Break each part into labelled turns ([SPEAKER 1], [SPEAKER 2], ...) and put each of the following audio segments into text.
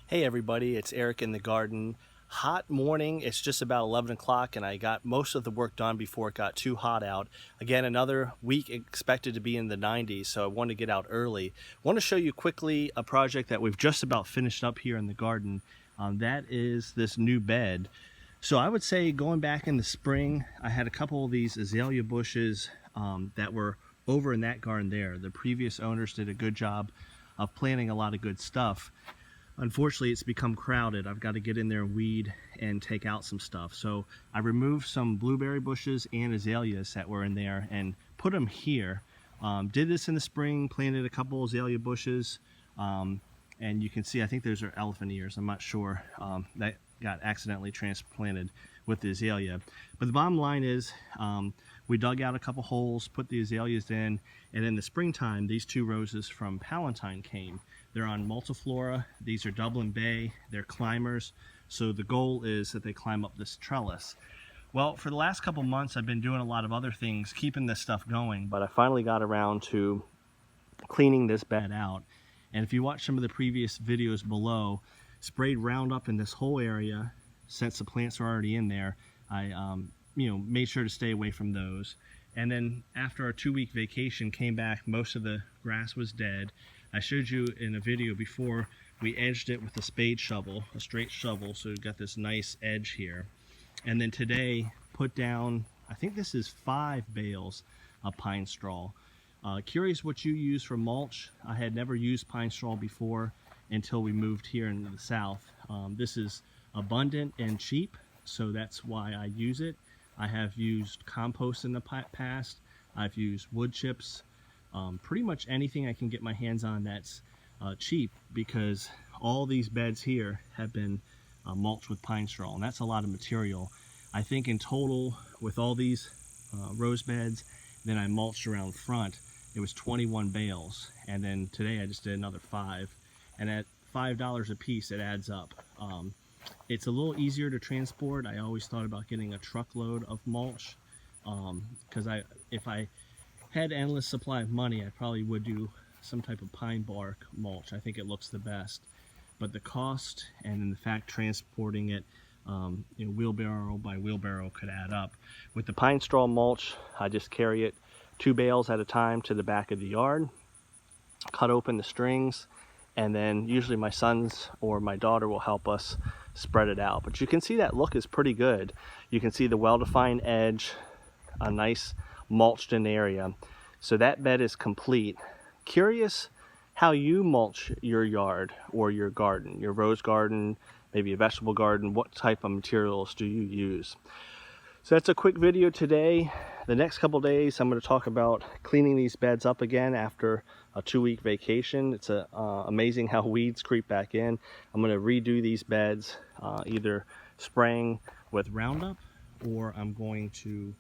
[SPEAKER 1] Hey everybody, it's Eric in the garden. Hot morning, it's just about 11 o'clock and I got most of the work done before it got too hot out. Again, another week expected to be in the 90s, so I wanted to get out early. I want to show you quickly a project that we've just about finished up here in the garden. That is this new bed. So I would say going back in the spring, I had a couple of these azalea bushes that were over in that garden there. The previous owners did a good job of planting a lot of good stuff. Unfortunately, it's become crowded. I've got to get in there and weed and take out some stuff. So I removed some blueberry bushes and azaleas that were in there and put them here. Did this in the spring, planted a couple azalea bushes. And you can see, I think those are elephant ears. I'm not sure. That got accidentally transplanted with the azalea. But the bottom line is, we dug out a couple holes, put the azaleas in, and in the springtime, these two roses from Palatine came. They're on multiflora. These are Dublin Bay. They're climbers. So the goal is that they climb up this trellis. Well, for the last couple months, I've been doing a lot of other things, keeping this stuff going, but I finally got around to cleaning this bed out. And if you watch some of the previous videos below, sprayed Roundup in this whole area. Since the plants are already in there, I made sure to stay away from those. And then after our 2-week vacation, came back, most of the grass was dead. I showed you in a video before, we edged it with a spade shovel, a straight shovel, so we've got this nice edge here. And then today, put down, I think this is 5 bales of pine straw. Curious what you use for mulch. I had never used pine straw before until we moved here into the south. This is abundant and cheap, so that's why I use it. I have used compost in the past. I've used wood chips. Pretty much anything I can get my hands on that's cheap, because all these beds here have been mulched with pine straw, and that's a lot of material. I think in total, with all these rose beds, then I mulched around front, it was 21 bales, and then today I just did another 5, and at $5 a piece it adds up. It's a little easier to transport. I always thought about getting a truckload of mulch, because if I had endless supply of money, I probably would do some type of pine bark mulch. I think it looks the best, but the cost and the fact transporting it wheelbarrow by wheelbarrow could add up. With the pine straw mulch, I just carry it 2 bales at a time to the back of the yard, cut open the strings, and then usually my sons or my daughter will help us spread it out. But you can see that look is pretty good. You can see the well-defined edge, a nice mulched in area. So that bed is complete. Curious how you mulch your yard or your garden, your rose garden, maybe a vegetable garden. What type of materials do you use? So that's a quick video today. The next couple days I'm going to talk about cleaning these beds up again after a 2-week vacation. It's amazing how weeds creep back in. I'm going to redo these beds, either spraying with Roundup, or I'm going to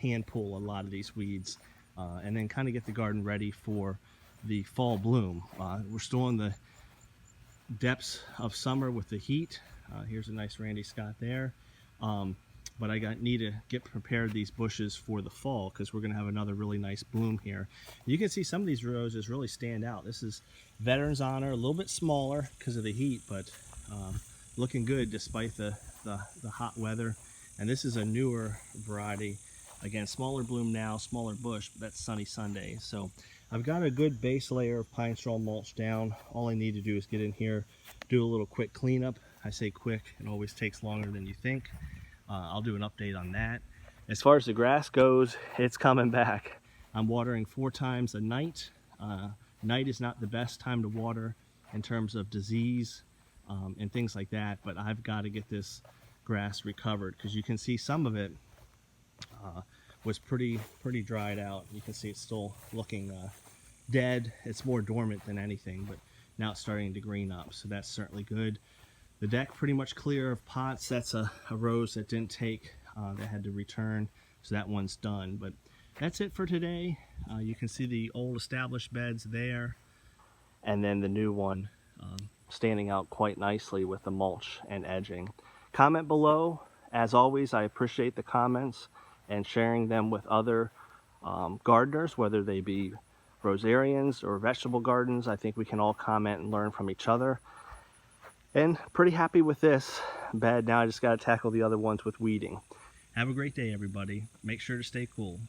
[SPEAKER 1] hand pull a lot of these weeds, and then kind of get the garden ready for the fall bloom. We're still in the depths of summer with the heat. Here's a nice Randy Scott there. But I need to get prepared these bushes for the fall, because we're going to have another really nice bloom here. You can see some of these roses really stand out. This is Veteran's Honor, a little bit smaller because of the heat, but looking good despite the hot weather. And this is a newer variety. Again, smaller bloom now, smaller bush, but that's Sunny Sunday. So I've got a good base layer of pine straw mulch down. All I need to do is get in here, do a little quick cleanup. I say quick, it always takes longer than you think. I'll do an update on that. As far as the grass goes, it's coming back. I'm watering 4 times a night. Night is not the best time to water in terms of disease and things like that, but I've got to get this grass recovered, because you can see some of it was pretty dried out. You can see it's still looking dead. It's more dormant than anything, but now it's starting to green up, so that's certainly good. The deck pretty much clear of pots. That's a rose that didn't take, that had to return, so that one's done. But that's it for today. You can see the old established beds there, and then the new one standing out quite nicely with the mulch and edging. Comment below. As always, I appreciate the comments and sharing them with other gardeners, whether they be rosarians or vegetable gardens. I think we can all comment and learn from each other. And pretty happy with this bed. Now I just got to tackle the other ones with weeding. Have a great day, everybody. Make sure to stay cool.